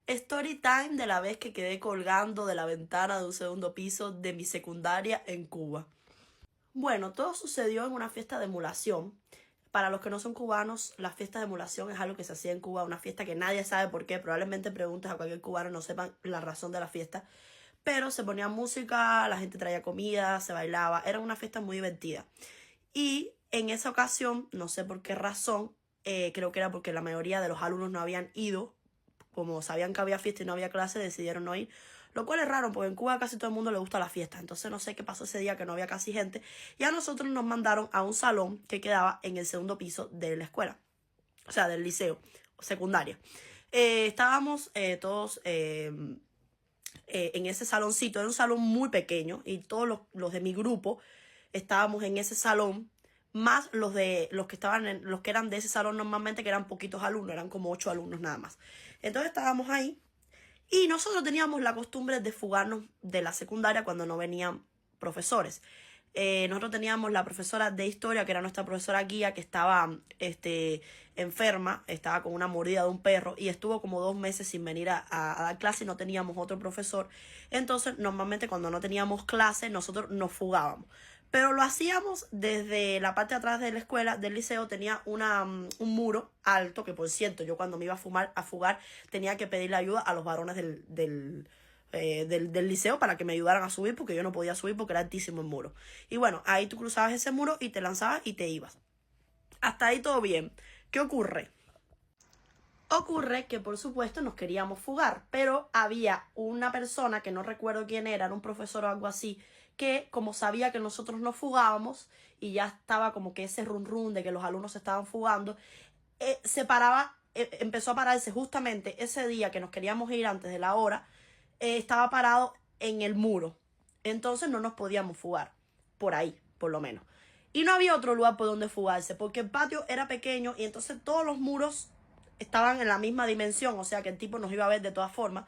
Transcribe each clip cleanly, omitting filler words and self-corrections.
Story time de la vez que quedé colgando de la ventana de un segundo piso de mi secundaria en Cuba. Bueno, todo sucedió en una fiesta de emulación. Para los que no son cubanos, la fiesta de emulación es algo que se hacía en Cuba, una fiesta que nadie sabe por qué. Probablemente preguntes a cualquier cubano, no sepan la razón de la fiesta. Pero se ponía música, la gente traía comida, se bailaba. Era una fiesta muy divertida. Y en esa ocasión, no sé por qué razón, creo que era porque la mayoría de los alumnos no habían ido. Como sabían que había fiesta y no había clase, decidieron no ir. Lo cual es raro, porque en Cuba casi todo el mundo le gusta la fiesta. Entonces no sé qué pasó ese día que no había casi gente. Y a nosotros nos mandaron a un salón que quedaba en el segundo piso de la escuela. O sea, del liceo, secundaria. Estábamos todos en ese saloncito. Era un salón muy pequeño. Y todos los de mi grupo estábamos en ese salón. Más los que estaban los que eran de ese salón normalmente, que eran poquitos alumnos, eran como 8 alumnos nada más. Entonces estábamos ahí y nosotros teníamos la costumbre de fugarnos de la secundaria cuando no venían profesores. Nosotros teníamos la profesora de historia, que era nuestra profesora guía, que estaba enferma, estaba con una mordida de un perro y estuvo como 2 meses sin venir a dar clase y no teníamos otro profesor. Entonces, normalmente cuando no teníamos clase, nosotros nos fugábamos. Pero lo hacíamos desde la parte de atrás de la escuela, del liceo, tenía un muro alto, que por cierto, yo cuando me iba a fugar tenía que pedirle ayuda a los varones del liceo para que me ayudaran a subir, porque yo no podía subir porque era altísimo el muro. Y bueno, ahí tú cruzabas ese muro y te lanzabas y te ibas. Hasta ahí todo bien. ¿Qué ocurre? Ocurre que por supuesto nos queríamos fugar, pero había una persona que no recuerdo quién era un profesor o algo así, que como sabía que nosotros nos fugábamos y ya estaba como que ese run run de que los alumnos se estaban fugando, empezó a pararse justamente ese día que nos queríamos ir antes de la hora, estaba parado en el muro. Entonces no nos podíamos fugar, por ahí, por lo menos. Y no había otro lugar por donde fugarse, porque el patio era pequeño y entonces todos los muros estaban en la misma dimensión, o sea que el tipo nos iba a ver de todas formas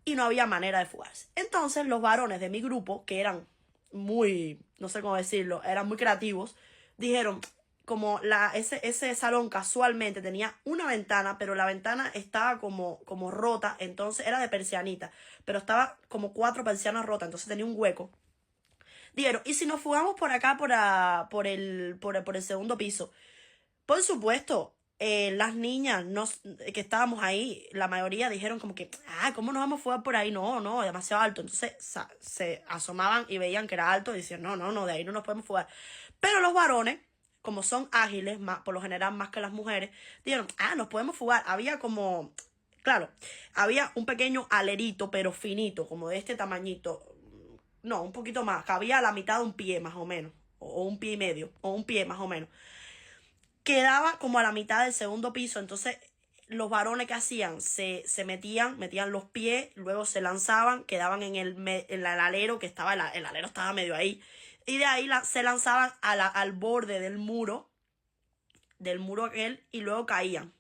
y no había manera de fugarse. Entonces los varones de mi grupo, que eran muy, no sé cómo decirlo, eran muy creativos, dijeron, como ese salón casualmente tenía una ventana, pero la ventana estaba como rota, entonces era de persianita, pero estaba como 4 persianas rotas, entonces tenía un hueco. Dijeron, ¿y si nos fugamos por acá, por el segundo piso? Por supuesto, las niñas que estábamos ahí, la mayoría dijeron como que, ¿cómo nos vamos a fugar por ahí? No, no, demasiado alto. Entonces se asomaban y veían que era alto y decían, no, no, no, de ahí no nos podemos fugar. Pero los varones, como son ágiles, más, por lo general más que las mujeres, dijeron, nos podemos fugar. Había como, claro, había un pequeño alerito, pero finito, como de este tamañito. No, un poquito más, cabía a la mitad de un pie más o menos, o un pie y medio, o un pie más o menos. Quedaba como a la mitad del segundo piso, entonces los varones que hacían, se metían los pies, luego se lanzaban, quedaban en el alero, que estaba, el alero estaba medio ahí, y de ahí se lanzaban al borde del muro aquel, y luego caían.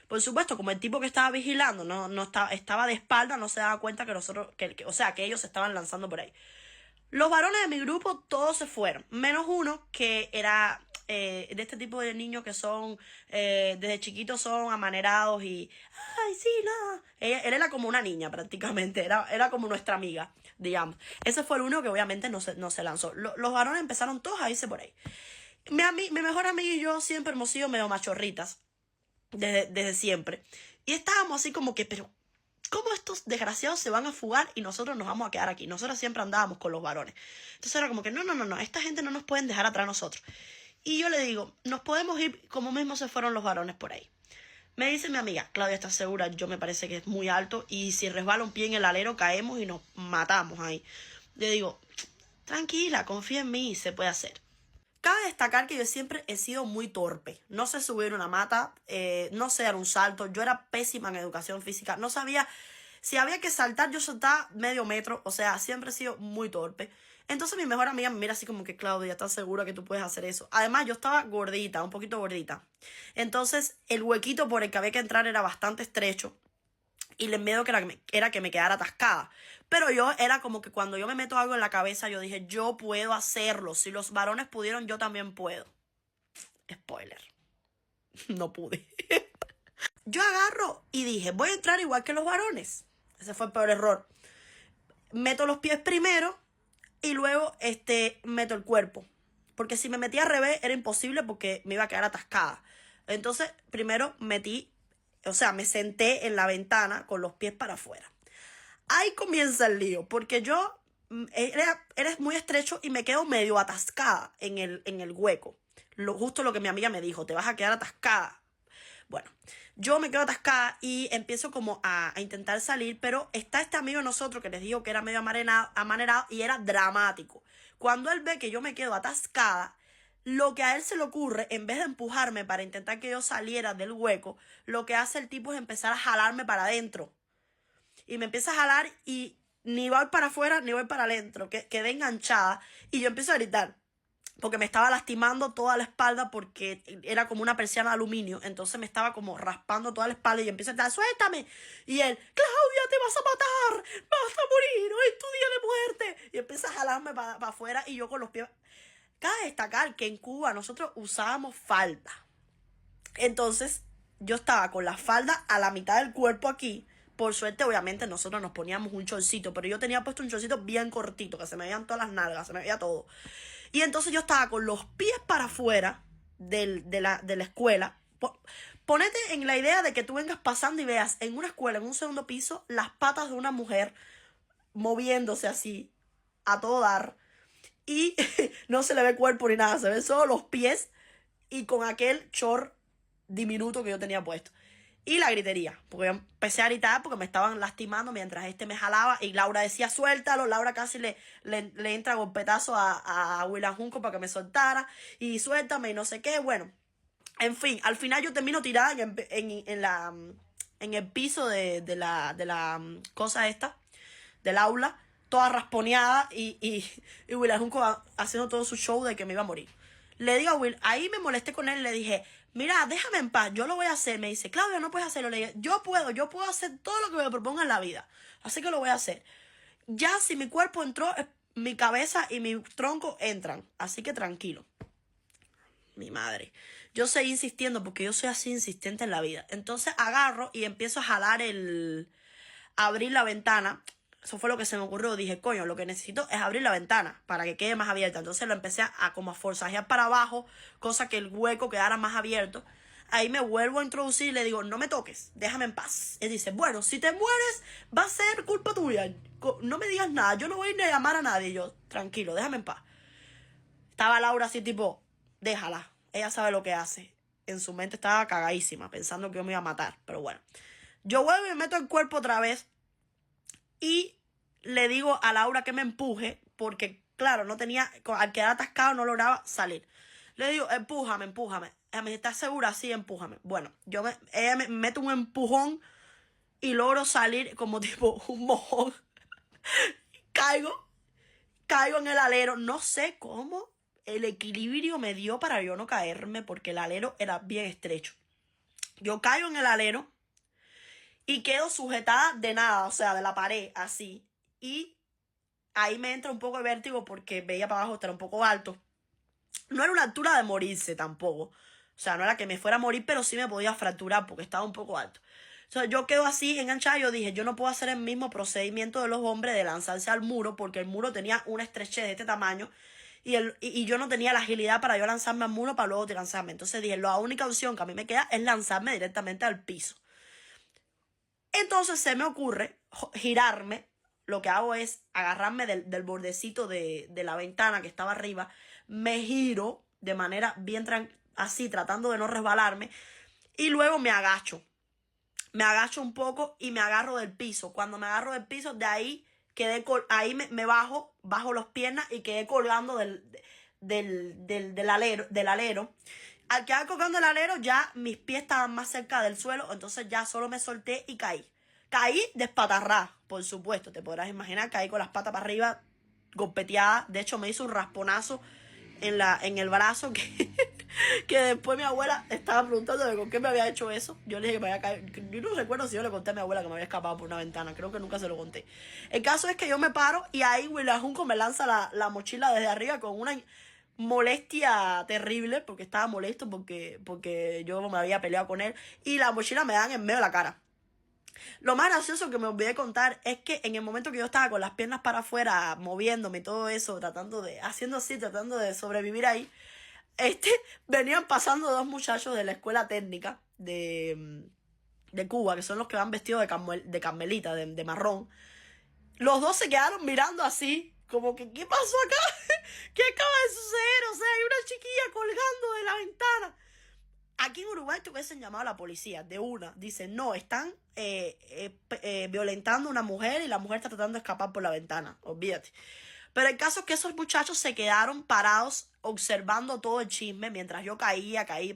Por supuesto, como el tipo que estaba vigilando no estaba de espalda, no se daba cuenta que nosotros, o sea, que ellos se estaban lanzando por ahí. Los varones de mi grupo todos se fueron, menos uno que era de este tipo de niños que son, desde chiquitos son amanerados y, ay, sí, no. Él era como una niña prácticamente, era como nuestra amiga, digamos. Ese fue el uno que obviamente no se lanzó. Los varones empezaron todos a irse por ahí. Mi mejor amiga y yo siempre hemos sido medio machorritas, desde siempre. Y estábamos así como que, pero ¿cómo estos desgraciados se van a fugar y nosotros nos vamos a quedar aquí? Nosotros siempre andábamos con los varones. Entonces era como que, no, no, no, no, esta gente no nos pueden dejar atrás nosotros. Y yo le digo, nos podemos ir como mismo se fueron los varones por ahí. Me dice mi amiga, Claudia, ¿estás segura? Yo me parece que es muy alto y si resbala un pie en el alero caemos y nos matamos ahí. Le digo, tranquila, confía en mí, se puede hacer. Cabe destacar que yo siempre he sido muy torpe. No sé subir una mata, no sé dar un salto. Yo era pésima en educación física. No sabía, si había que saltar, yo saltaba medio metro. O sea, siempre he sido muy torpe. Entonces mi mejor amiga me mira así como que, Claudia, ¿estás segura que tú puedes hacer eso? Además, yo estaba gordita, un poquito gordita. Entonces, el huequito por el que había que entrar era bastante estrecho. Y el miedo que era que me quedara atascada. Pero yo era como que cuando yo me meto algo en la cabeza, yo dije, yo puedo hacerlo. Si los varones pudieron, yo también puedo. Spoiler. No pude. yo agarro y dije, voy a entrar igual que los varones. Ese fue el peor error. Meto los pies primero y luego meto el cuerpo. Porque si me metía al revés era imposible porque me iba a quedar atascada. Entonces, primero me senté en la ventana con los pies para afuera. Ahí comienza el lío, porque yo eres muy estrecho y me quedo medio atascada en el hueco. Justo lo que mi amiga me dijo, te vas a quedar atascada. Bueno, yo me quedo atascada y empiezo como a intentar salir, pero está este amigo de nosotros que les digo que era medio amanerado y era dramático. Cuando él ve que yo me quedo atascada, lo que a él se le ocurre, en vez de empujarme para intentar que yo saliera del hueco, lo que hace el tipo es empezar a jalarme para adentro. Y me empieza a jalar y ni voy para afuera ni voy para adentro, quedé enganchada y yo empiezo a gritar. Porque me estaba lastimando toda la espalda porque era como una persiana de aluminio. Entonces me estaba como raspando toda la espalda y yo empiezo a gritar, ¡suéltame! Y él, ¡Claudia, te vas a matar! ¡Vas a morir! ¡Hoy es tu día de muerte! Y empieza a jalarme para afuera y yo con los pies... Cabe destacar que en Cuba nosotros usábamos falda. Entonces yo estaba con la falda a la mitad del cuerpo aquí. Por suerte, obviamente, nosotros nos poníamos un chorcito, pero yo tenía puesto un chorcito bien cortito, que se me veían todas las nalgas, se me veía todo. Y entonces yo estaba con los pies para afuera de la escuela. Ponete en la idea de que tú vengas pasando y veas en una escuela, en un segundo piso, las patas de una mujer moviéndose así, a todo dar. Y no se le ve cuerpo ni nada, se ven solo los pies y con aquel short diminuto que yo tenía puesto. Y la gritería, porque yo empecé a gritar porque me estaban lastimando mientras me jalaba y Laura decía suéltalo. Laura casi le entra golpetazo a William Junco para que me soltara y suéltame y no sé qué. Bueno, en fin, al final yo termino tirada en el piso de la cosa esta, del aula, toda rasponeada y William Junco haciendo todo su show de que me iba a morir. Le digo a Will, ahí me molesté con él, le dije, mira, déjame en paz, yo lo voy a hacer. Me dice, Claudia, no puedes hacerlo. Le dije, yo puedo hacer todo lo que me proponga en la vida. Así que lo voy a hacer. Ya si mi cuerpo entró, mi cabeza y mi tronco entran. Así que tranquilo. Mi madre. Yo seguí insistiendo porque yo soy así insistente en la vida. Entonces agarro y empiezo a jalar abrir la ventana. Eso fue lo que se me ocurrió. Dije, coño, lo que necesito es abrir la ventana para que quede más abierta. Entonces lo empecé como a forzajear para abajo, cosa que el hueco quedara más abierto. Ahí me vuelvo a introducir y le digo, no me toques, déjame en paz. Él dice, bueno, si te mueres, va a ser culpa tuya. No me digas nada, yo no voy a ir a llamar a nadie. Y yo, tranquilo, déjame en paz. Estaba Laura así tipo, déjala, ella sabe lo que hace. En su mente estaba cagadísima, pensando que yo me iba a matar. Pero bueno, yo vuelvo y me meto el cuerpo otra vez. Y le digo a Laura que me empuje, porque claro, al quedar atascado no lograba salir. Le digo, empújame. Ella me dice, ¿estás segura? Sí, empújame. Bueno, ella me mete un empujón y logro salir como tipo un mojón. Caigo en el alero. No sé cómo el equilibrio me dio para yo no caerme, porque el alero era bien estrecho. Yo caigo en el alero y quedo sujetada de nada, o sea, de la pared, así. Y ahí me entra un poco de vértigo porque veía para abajo, era un poco alto. No era una altura de morirse tampoco. O sea, no era que me fuera a morir, pero sí me podía fracturar porque estaba un poco alto. Entonces yo quedo así enganchada y yo dije, yo no puedo hacer el mismo procedimiento de los hombres de lanzarse al muro porque el muro tenía una estrechez de este tamaño y yo no tenía la agilidad para yo lanzarme al muro para luego lanzarme. Entonces dije, la única opción que a mí me queda es lanzarme directamente al piso. Entonces se me ocurre girarme. Lo que hago es agarrarme del bordecito de la ventana que estaba arriba. Me giro de manera bien así, tratando de no resbalarme. Y luego me agacho. Me agacho un poco y me agarro del piso. Cuando me agarro del piso, de ahí ahí me bajo las piernas y quedé colgando del alero. Al quedar colgando el alero, ya mis pies estaban más cerca del suelo, entonces ya solo me solté y caí. Caí despatarrada, por supuesto, te podrás imaginar, caí con las patas para arriba, golpeteada. De hecho, me hizo un rasponazo en el brazo que después mi abuela estaba preguntándome con qué me había hecho eso. Yo le dije que me había caído. Yo no recuerdo si yo le conté a mi abuela que me había escapado por una ventana. Creo que nunca se lo conté. El caso es que yo me paro y ahí William Junco me lanza la mochila desde arriba con molestia terrible, porque estaba molesto porque yo me había peleado con él, y la mochila me dan en medio de la cara. Lo más gracioso que me olvidé contar es que en el momento que yo estaba con las piernas para afuera, moviéndome y todo eso, haciendo así, tratando de sobrevivir ahí, este, venían pasando dos muchachos de la escuela técnica de Cuba, que son los que van vestidos de carmelita, de marrón. Los dos se quedaron mirando así, como que, ¿qué pasó acá? ¿Qué acaba de suceder? O sea, hay una chiquilla colgando de la ventana. Aquí en Uruguay te hubiesen llamado a la policía, de una. Dicen, no, están violentando a una mujer y la mujer está tratando de escapar por la ventana. Olvídate. Pero el caso es que esos muchachos se quedaron parados observando todo el chisme mientras yo caí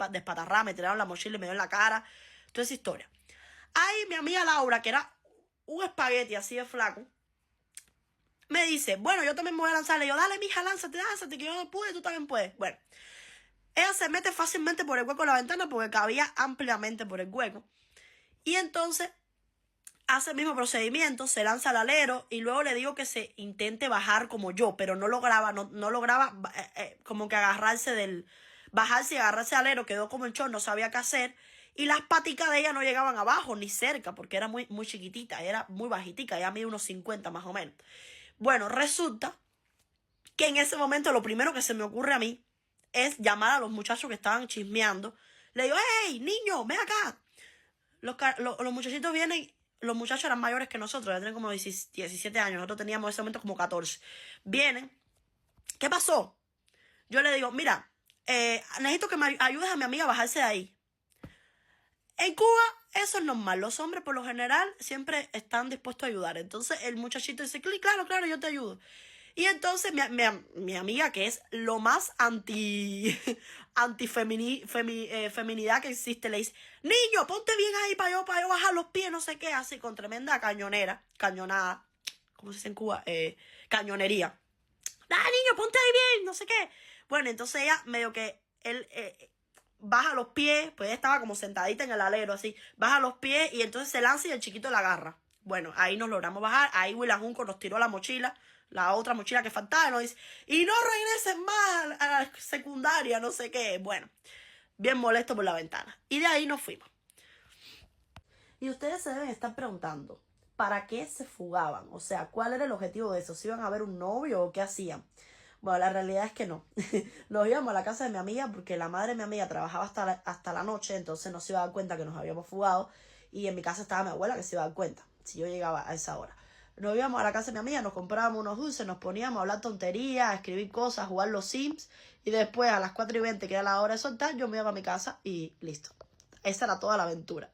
despatarrada, me tiraron la mochila y me dio en la cara. Toda esa historia. Ahí mi amiga Laura, que era un espagueti así de flaco, me dice, bueno, yo también me voy a lanzar. Le digo, dale, mija, lánzate, que yo no pude, tú también puedes. Bueno, ella se mete fácilmente por el hueco de la ventana porque cabía ampliamente por el hueco. Y entonces hace el mismo procedimiento, se lanza al alero y luego le digo que se intente bajar como yo, pero no lograba como que bajarse y agarrarse al alero, quedó como el chorro, no sabía qué hacer. Y las paticas de ella no llegaban abajo ni cerca porque era muy, muy chiquitita, era muy bajitica, ella mide unos 50 más o menos. Bueno, resulta que en ese momento lo primero que se me ocurre a mí es llamar a los muchachos que estaban chismeando. Le digo, hey, niño, ven acá. Los muchachitos vienen, los muchachos eran mayores que nosotros, ya tenían como 17 años, nosotros teníamos en ese momento como 14. Vienen, ¿qué pasó? Yo le digo, mira, necesito que me ayudes a mi amiga a bajarse de ahí. En Cuba eso es normal, los hombres por lo general siempre están dispuestos a ayudar. Entonces el muchachito dice, claro, yo te ayudo. Y entonces mi amiga, que es lo más feminidad que existe, le dice, niño, ponte bien ahí para yo bajar los pies, no sé qué, así con tremenda cañonada, ¿cómo se dice en Cuba? Cañonería. Dale, niño, ponte ahí bien, no sé qué. Bueno, entonces ella medio que él baja los pies, pues ella estaba como sentadita en el alero, así, baja los pies y entonces se lanza y el chiquito la agarra. Bueno, ahí nos logramos bajar, ahí Willa Junco nos tiró la mochila, la otra mochila que faltaba, y nos dice, y no regresen más a la secundaria, no sé qué. Bueno, bien molesto por la ventana. Y de ahí nos fuimos. Y ustedes se deben estar preguntando, ¿para qué se fugaban? O sea, ¿cuál era el objetivo de eso? ¿Si iban a ver un novio o qué hacían? Bueno, la realidad es que no. Nos íbamos a la casa de mi amiga porque la madre de mi amiga trabajaba hasta la noche, entonces no se iba a dar cuenta que nos habíamos fugado. Y en mi casa estaba mi abuela que se iba a dar cuenta si yo llegaba a esa hora. Nos íbamos a la casa de mi amiga, nos comprábamos unos dulces, nos poníamos a hablar tonterías, a escribir cosas, a jugar los Sims. Y después a las 4:20, que era la hora de soltar, yo me iba a mi casa y listo. Esa era toda la aventura.